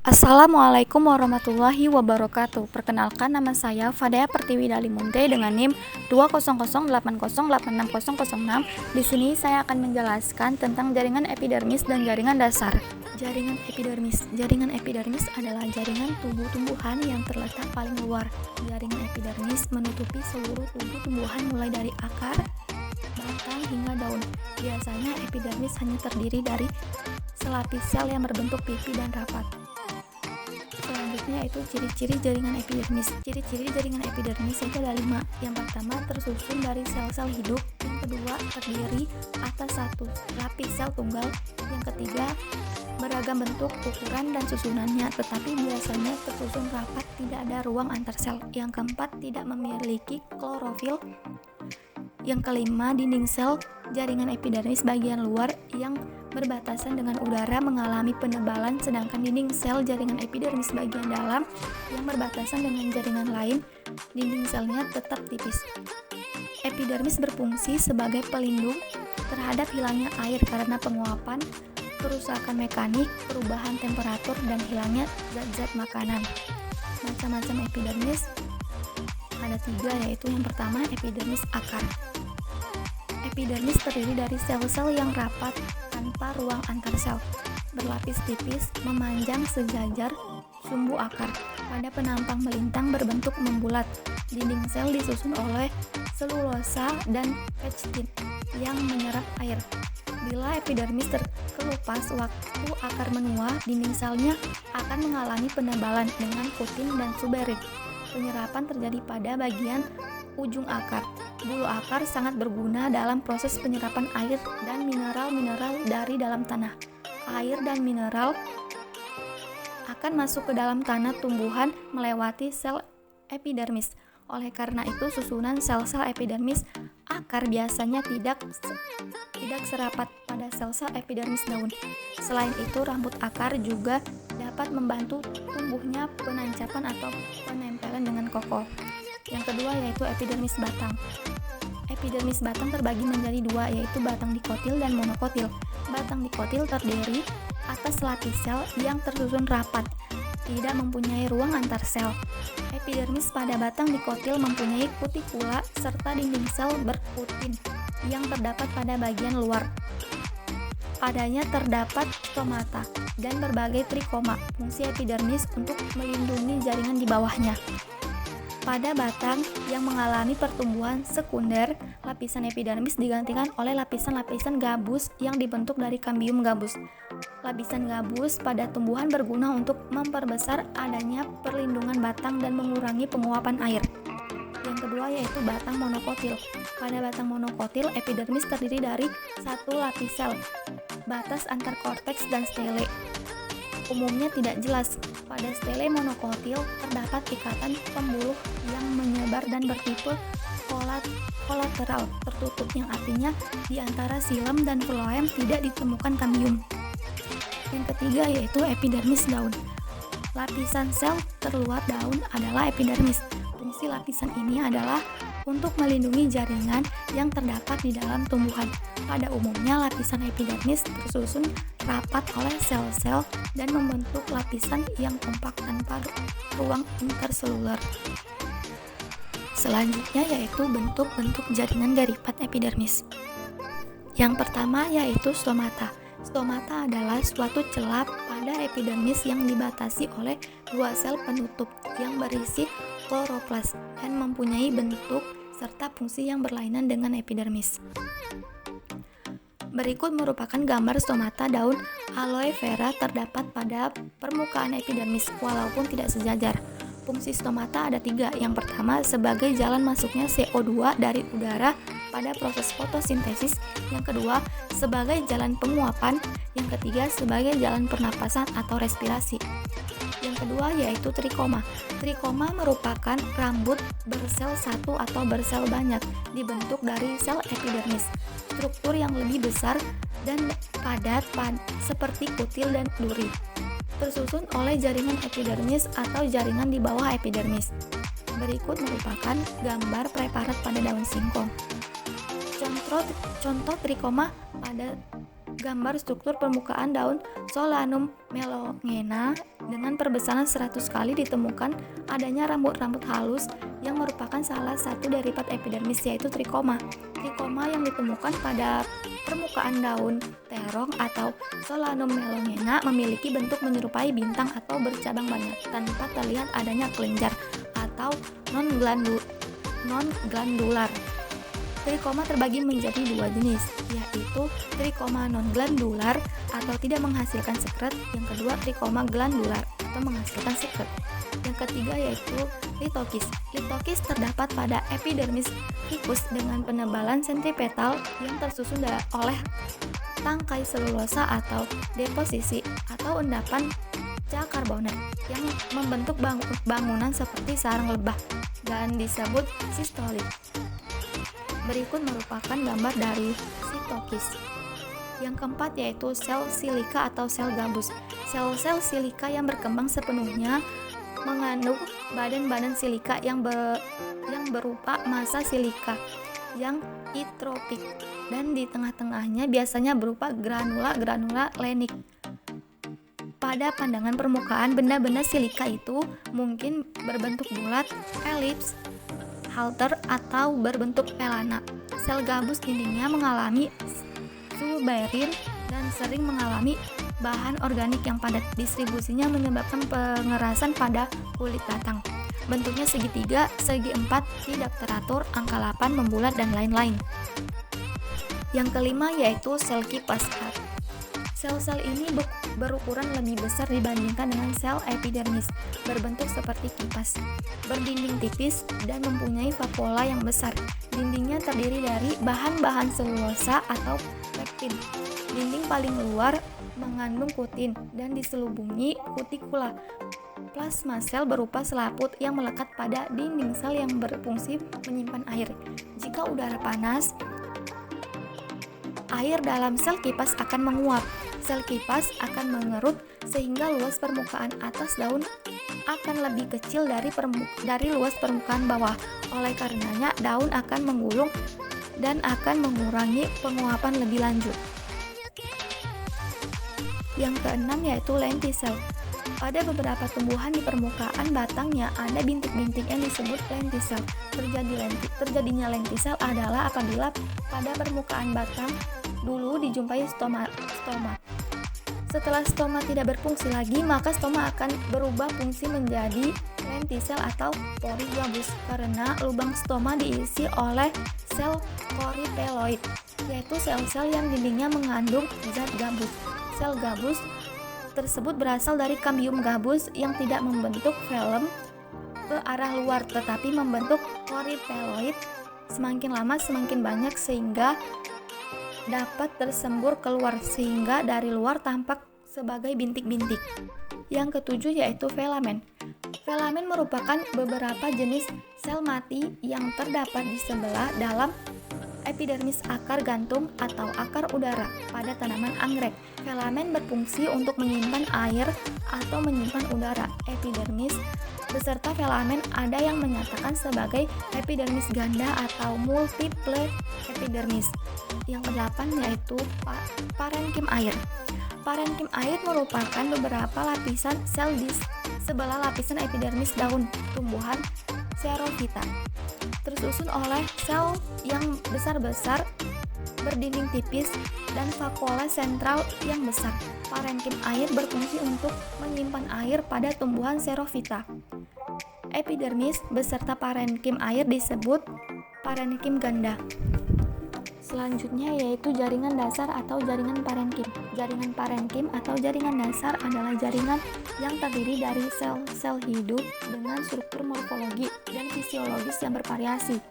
Assalamualaikum warahmatullahi wabarakatuh. Perkenalkan, nama saya Fadea Pertiwi Dalimunte dengan NIM 20080808606. Di sini saya akan menjelaskan tentang jaringan epidermis dan jaringan dasar. Jaringan epidermis. Jaringan epidermis adalah jaringan tubuh tumbuhan yang terletak paling luar. Jaringan epidermis menutupi seluruh tubuh tumbuhan mulai dari akar, batang hingga daun. Biasanya epidermis hanya terdiri dari selapis sel yang berbentuk pipi dan rapat. Selanjutnya yaitu ciri-ciri jaringan epidermis. Ciri-ciri jaringan epidermis itu ada 5. Yang pertama, tersusun dari sel-sel hidup. Yang kedua, terdiri atas satu lapis sel tunggal. Yang ketiga, beragam bentuk, ukuran, dan susunannya, tetapi biasanya tersusun rapat, tidak ada ruang antar sel. Yang keempat, tidak memiliki klorofil. Yang kelima, dinding sel jaringan epidermis bagian luar yang berbatasan dengan udara mengalami penebalan, sedangkan dinding sel jaringan epidermis bagian dalam yang berbatasan dengan jaringan lain, dinding selnya tetap tipis. Epidermis berfungsi sebagai pelindung terhadap hilangnya air karena penguapan, kerusakan mekanik, perubahan temperatur, dan hilangnya zat-zat makanan. Macam-macam epidermis ada 3, yaitu yang pertama, epidermis akar. Epidermis terdiri dari sel-sel yang rapat tanpa ruang antar sel, berlapis tipis, memanjang sejajar, sumbu akar. Pada penampang melintang berbentuk membulat. Dinding sel disusun oleh selulosa dan pectin yang menyerap air. Bila epidermis terkelupas waktu akar menua, dinding selnya akan mengalami penebalan dengan kutin dan suberit. Penyerapan terjadi pada bagian ujung akar. Bulu akar sangat berguna dalam proses penyerapan air dan mineral-mineral dari dalam tanah. Air dan mineral akan masuk ke dalam tanah tumbuhan melewati sel epidermis. Oleh karena itu, susunan sel-sel epidermis akar biasanya tidak serapat pada sel-sel epidermis daun. Selain itu, rambut akar juga dapat membantu tumbuhnya penancapan atau penempelan dengan kokoh. Yang kedua yaitu epidermis batang. Epidermis batang terbagi menjadi 2, yaitu batang dikotil dan monokotil. Batang dikotil terdiri atas lapis sel yang tersusun rapat, tidak mempunyai ruang antar sel. Epidermis pada batang dikotil mempunyai kutikula serta dinding sel berkutin yang terdapat pada bagian luar. Padanya terdapat stomata dan berbagai trikoma. Fungsi epidermis untuk melindungi jaringan di bawahnya. Pada batang yang mengalami pertumbuhan sekunder, lapisan epidermis digantikan oleh lapisan-lapisan gabus yang dibentuk dari kambium gabus. Lapisan gabus pada tumbuhan berguna untuk memperbesar adanya perlindungan batang dan mengurangi penguapan air. Yang kedua yaitu batang monokotil. Pada batang monokotil, epidermis terdiri dari satu lapis sel, batas antar korteks dan stele. Umumnya tidak jelas. Pada stele monokotil terdapat ikatan pembuluh yang menyebar dan bertipe kolateral tertutup, yang artinya di antara xilem dan floem tidak ditemukan kambium. Yang ketiga yaitu epidermis daun. Lapisan sel terluar daun adalah epidermis. Fungsi lapisan ini adalah untuk melindungi jaringan yang terdapat di dalam tumbuhan. Pada umumnya, lapisan epidermis tersusun rapat oleh sel-sel dan membentuk lapisan yang kompak tanpa ruang interseluler. Selanjutnya yaitu bentuk-bentuk jaringan derivat epidermis. Yang pertama yaitu stomata. Stomata adalah suatu celah pada epidermis yang dibatasi oleh 2 sel penutup yang berisi kloroplas dan mempunyai bentuk serta fungsi yang berlainan dengan epidermis. Berikut merupakan gambar stomata daun aloe vera terdapat pada permukaan epidermis walaupun tidak sejajar. Fungsi stomata ada 3. Yang pertama, sebagai jalan masuknya CO2 dari udara pada proses fotosintesis. Yang kedua, sebagai jalan penguapan. Yang ketiga, sebagai jalan pernapasan atau respirasi. Yang kedua yaitu trikoma. Trikoma merupakan rambut bersel satu atau bersel banyak, dibentuk dari sel epidermis. Struktur yang lebih besar dan padat seperti kutil dan duri. Tersusun oleh jaringan epidermis atau jaringan di bawah epidermis. Berikut merupakan gambar preparat pada daun singkong. Contoh trikoma pada gambar struktur permukaan daun Solanum melongena Dengan perbesaran 100 kali ditemukan adanya rambut-rambut halus yang merupakan salah satu derivat epidermis, yaitu trikoma. Trikoma yang ditemukan pada permukaan daun terong atau Solanum melongena memiliki bentuk menyerupai bintang atau bercabang banyak tanpa terlihat adanya kelenjar atau non-glandular. Trikoma terbagi menjadi dua jenis, yaitu trikoma non-glandular atau tidak menghasilkan sekret, yang kedua trikoma glandular atau menghasilkan sekret. Yang ketiga yaitu litokis. Litokis terdapat pada epidermis ficus dengan penebalan sentripetal yang tersusun oleh tangkai selulosa atau deposisi atau endapan cakarbonat yang membentuk bangunan seperti sarang lebah dan disebut sistolit. Berikut merupakan gambar dari sitokis. Yang keempat yaitu sel silika atau sel gabus. Sel-sel silika yang berkembang sepenuhnya mengandung badan-badan silika yang berupa massa silika yang itropik dan di tengah-tengahnya biasanya berupa granula-granula lenik. Pada pandangan permukaan, benda-benda silika itu mungkin berbentuk bulat, elips, halter atau berbentuk pelana. Sel gabus dindingnya mengalami suberin dan sering mengalami bahan organik yang padat. Distribusinya menyebabkan pengerasan pada kulit batang. Bentuknya segitiga, segi empat, tidak teratur, angka 8, membulat, dan lain-lain. Yang kelima yaitu sel kipas. Sel-sel ini berukuran lebih besar dibandingkan dengan sel epidermis, berbentuk seperti kipas, berdinding tipis, dan mempunyai vakuola yang besar. Dindingnya terdiri dari bahan-bahan selulosa atau pektin. Dinding paling luar mengandung kutin dan diselubungi kutikula. Plasma sel berupa selaput yang melekat pada dinding sel yang berfungsi menyimpan air. Jika udara panas, air dalam sel kipas akan menguap. Sel kipas akan mengerut sehingga luas permukaan atas daun akan lebih kecil dari luas permukaan bawah. Oleh karenanya, daun akan menggulung dan akan mengurangi penguapan lebih lanjut. Yang keenam yaitu lentisel. Pada beberapa tumbuhan di permukaan batangnya ada bintik-bintik yang disebut lentisel. Terjadinya lentisel adalah apabila pada permukaan batang dulu dijumpai stoma. Setelah stoma tidak berfungsi lagi, maka stoma akan berubah fungsi menjadi lentisel atau pori gabus karena lubang stoma diisi oleh sel koripeloid, yaitu sel-sel yang dindingnya mengandung zat gabus. Sel gabus tersebut berasal dari kambium gabus yang tidak membentuk velum ke arah luar tetapi membentuk koripeloid. Semakin lama semakin banyak sehingga dapat tersembur keluar sehingga dari luar tampak sebagai bintik-bintik. Yang ketujuh yaitu filamen. Filamen merupakan beberapa jenis sel mati yang terdapat di sebelah dalam epidermis akar gantung atau akar udara pada tanaman anggrek. Filamen berfungsi untuk menyimpan air atau menyimpan udara. Epidermis beserta filamen ada yang menyatakan sebagai epidermis ganda atau multiple epidermis. Yang kedelapan yaitu parenkim air. Parenkim air merupakan beberapa lapisan sel di sebelah lapisan epidermis daun tumbuhan Xerophyta, tersusun oleh sel yang besar-besar, berdinding tipis, dan vakuola sentral yang besar. Parenkim air berfungsi untuk menyimpan air pada tumbuhan Xerophyta. Epidermis beserta parenkim air disebut parenkim ganda. Selanjutnya yaitu jaringan dasar atau jaringan parenkim. Jaringan parenkim atau jaringan dasar adalah jaringan yang terdiri dari sel-sel hidup dengan struktur morfologi dan fisiologis yang bervariasi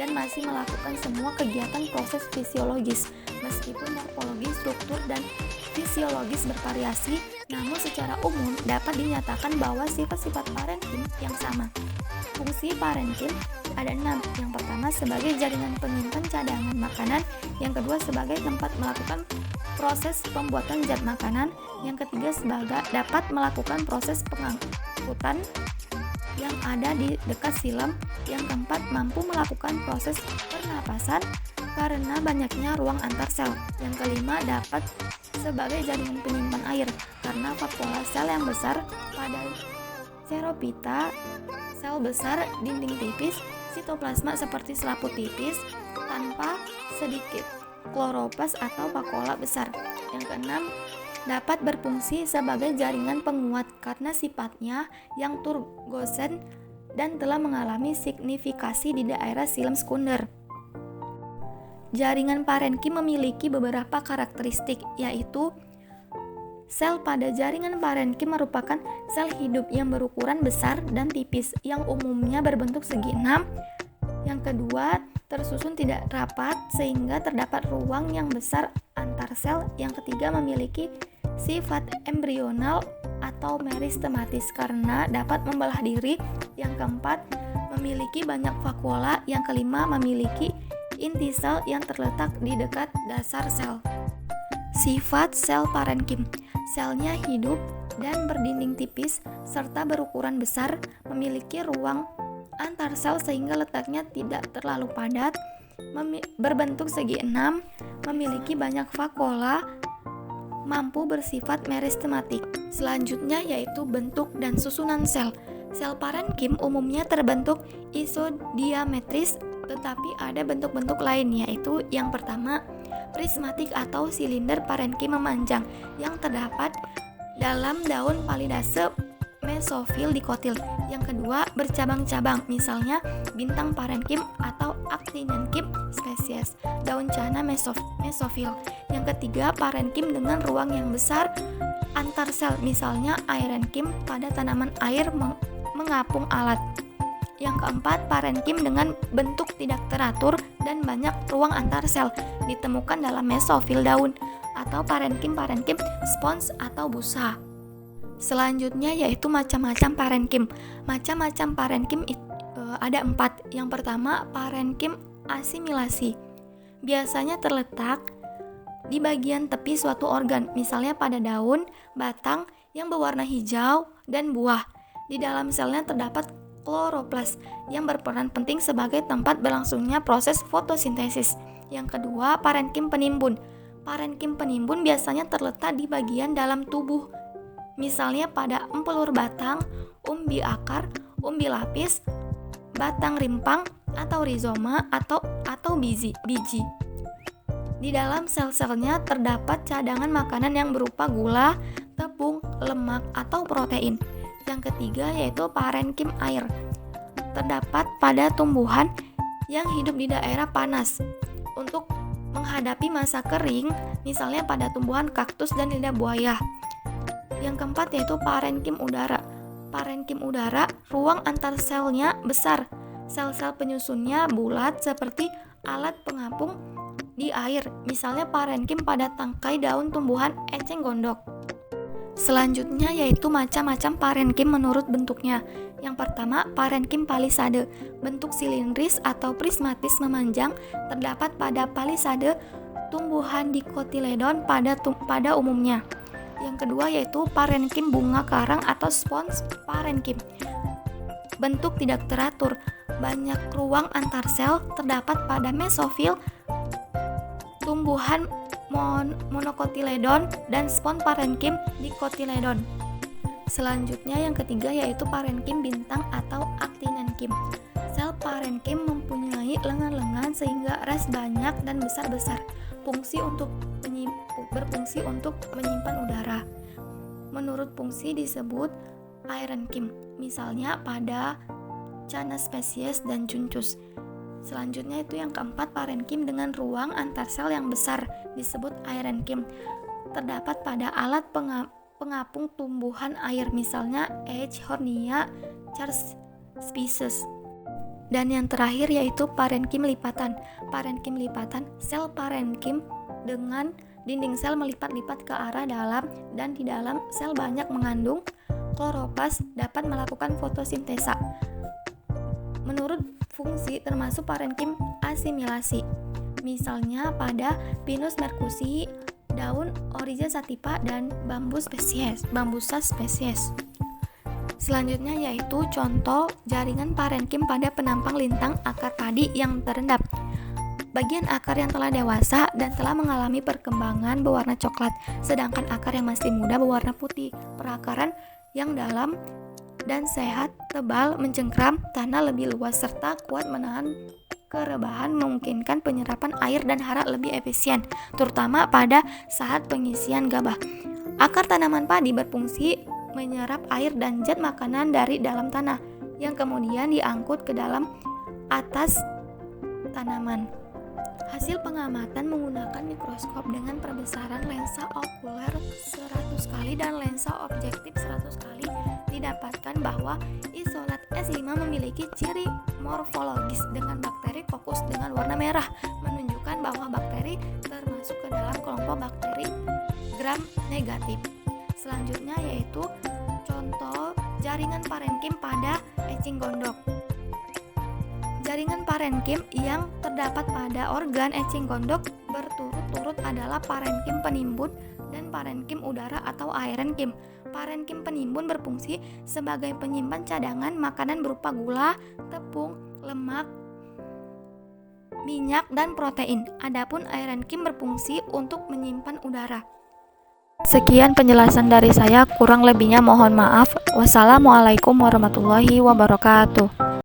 dan masih melakukan semua kegiatan proses fisiologis. Meskipun morfologi, struktur, dan fisiologis bervariasi, namun secara umum dapat dinyatakan bahwa sifat-sifat parenkim yang sama. Fungsi parenkim ada 6. Yang pertama sebagai jaringan penyimpan cadangan makanan, yang kedua sebagai tempat melakukan proses pembuatan zat makanan, yang ketiga sebagai dapat melakukan proses pengangkutan yang ada di dekat silam, yang keempat mampu melakukan proses pernapasan karena banyaknya ruang antar sel, yang kelima dapat sebagai jaringan penyimpan air karena vakuola sel yang besar Pada Xerophyta, sel besar dinding tipis, sitoplasma seperti selaput tipis tanpa sedikit kloroplas atau vakuola besar. Yang keenam, dapat berfungsi sebagai jaringan penguat karena sifatnya yang turgosen dan telah mengalami signifikasi di daerah xilem sekunder. Jaringan parenkim memiliki beberapa karakteristik, yaitu sel pada jaringan parenkim merupakan sel hidup yang berukuran besar dan tipis, yang umumnya berbentuk segi enam. Yang kedua, tersusun tidak rapat sehingga terdapat ruang yang besar antar sel. Yang ketiga, memiliki sifat embrional atau meristematis karena dapat membelah diri. Yang keempat, memiliki banyak vakuola. Yang kelima, memiliki inti sel yang terletak di dekat dasar sel. Sifat sel parenkim: selnya hidup dan berdinding tipis serta berukuran besar, memiliki ruang antar sel sehingga letaknya tidak terlalu padat, berbentuk segi enam, memiliki banyak vakuola, mampu bersifat meristematik. Selanjutnya yaitu bentuk dan susunan sel. Sel parenkim umumnya terbentuk isodiametris, tetapi ada bentuk-bentuk lain, yaitu yang pertama, prismatik atau silinder parenkim memanjang yang terdapat dalam daun palidase mesofil dikotil. Yang kedua, bercabang-cabang, misalnya bintang parenkim atau actinenkim spesies, daun cana mesofil. Yang ketiga, parenkim dengan ruang yang besar antar sel, misalnya airenkim pada tanaman air mengapung alat. Yang keempat, parenkim dengan bentuk tidak teratur dan banyak ruang antar sel, ditemukan dalam mesofil daun atau parenkim spons atau busa. Selanjutnya yaitu macam-macam parenkim. Macam-macam parenkim ada 4. Yang pertama, parenkim asimilasi. Biasanya terletak di bagian tepi suatu organ, misalnya pada daun, batang yang berwarna hijau, dan buah. Di dalam selnya terdapat kloroplas yang berperan penting sebagai tempat berlangsungnya proses fotosintesis. Yang kedua, parenkim penimbun. Parenkim penimbun biasanya terletak di bagian dalam tubuh, misalnya pada empelur batang, umbi akar, umbi lapis, batang rimpang atau rizoma atau biji. Di dalam sel-selnya terdapat cadangan makanan yang berupa gula, tepung, lemak, atau protein. Yang ketiga yaitu parenkim air. Terdapat pada tumbuhan yang hidup di daerah panas untuk menghadapi masa kering, misalnya pada tumbuhan kaktus dan lidah buaya. Yang keempat yaitu parenkim udara. Parenkim udara, ruang antar selnya besar. Sel-sel penyusunnya bulat seperti alat pengapung di air, misalnya parenkim pada tangkai daun tumbuhan eceng gondok. Selanjutnya yaitu macam-macam parenkim menurut bentuknya. Yang pertama, parenkim palisade, bentuk silindris atau prismatis memanjang, terdapat pada palisade tumbuhan dikotiledon pada umumnya. Yang kedua yaitu parenkim bunga karang atau spons parenkim. Bentuk tidak teratur, banyak ruang antar sel, terdapat pada mesofil tumbuhan monokotiledon dan spons parenkim dikotiledon. Selanjutnya yang ketiga yaitu parenkim bintang atau actinenkim. Sel parenkim mempunyai lengan-lengan sehingga ras banyak dan besar-besar. Berfungsi untuk menyimpan udara. Menurut fungsi disebut airenkim, misalnya pada cana spesies dan juncus. Selanjutnya itu yang keempat, parenkim dengan ruang antar sel yang besar disebut airenkim. Terdapat pada alat pengapung tumbuhan air, misalnya Eichhornia Chars species. Dan yang terakhir yaitu parenkim lipatan. Parenkim lipatan, sel parenkim dengan dinding sel melipat-lipat ke arah dalam, dan di dalam sel banyak mengandung kloroplas, dapat melakukan fotosintesa. Menurut fungsi termasuk parenkim asimilasi, misalnya pada Pinus mercusi, daun Oryza sativa, dan Bambusa spesies. Selanjutnya yaitu contoh jaringan parenkim pada penampang lintang akar padi yang terendap. Bagian akar yang telah dewasa dan telah mengalami perkembangan berwarna coklat, sedangkan akar yang masih muda berwarna putih. Perakaran yang dalam dan sehat, tebal, mencengkram, tanah lebih luas, serta kuat menahan kerebahan, memungkinkan penyerapan air dan hara lebih efisien, terutama pada saat pengisian gabah. Akar tanaman padi berfungsi menyerap air dan zat makanan dari dalam tanah, yang kemudian diangkut ke dalam atas tanaman. Hasil pengamatan menggunakan mikroskop dengan perbesaran lensa okuler 100 kali dan lensa objektif 100 kali didapatkan bahwa isolat S5 memiliki ciri morfologis dengan bakteri fokus dengan warna merah, menunjukkan bahwa bakteri termasuk ke dalam kelompok bakteri gram negatif. Selanjutnya yaitu contoh jaringan parenkim pada ecing gondok. Jaringan parenkim yang terdapat pada organ ecing gondok berturut-turut adalah parenkim penimbun dan parenkim udara atau aerenkim. Parenkim penimbun berfungsi sebagai penyimpan cadangan makanan berupa gula, tepung, lemak, minyak, dan protein. Adapun aerenkim berfungsi untuk menyimpan udara. Sekian penjelasan dari saya, kurang lebihnya mohon maaf. Wassalamualaikum warahmatullahi wabarakatuh.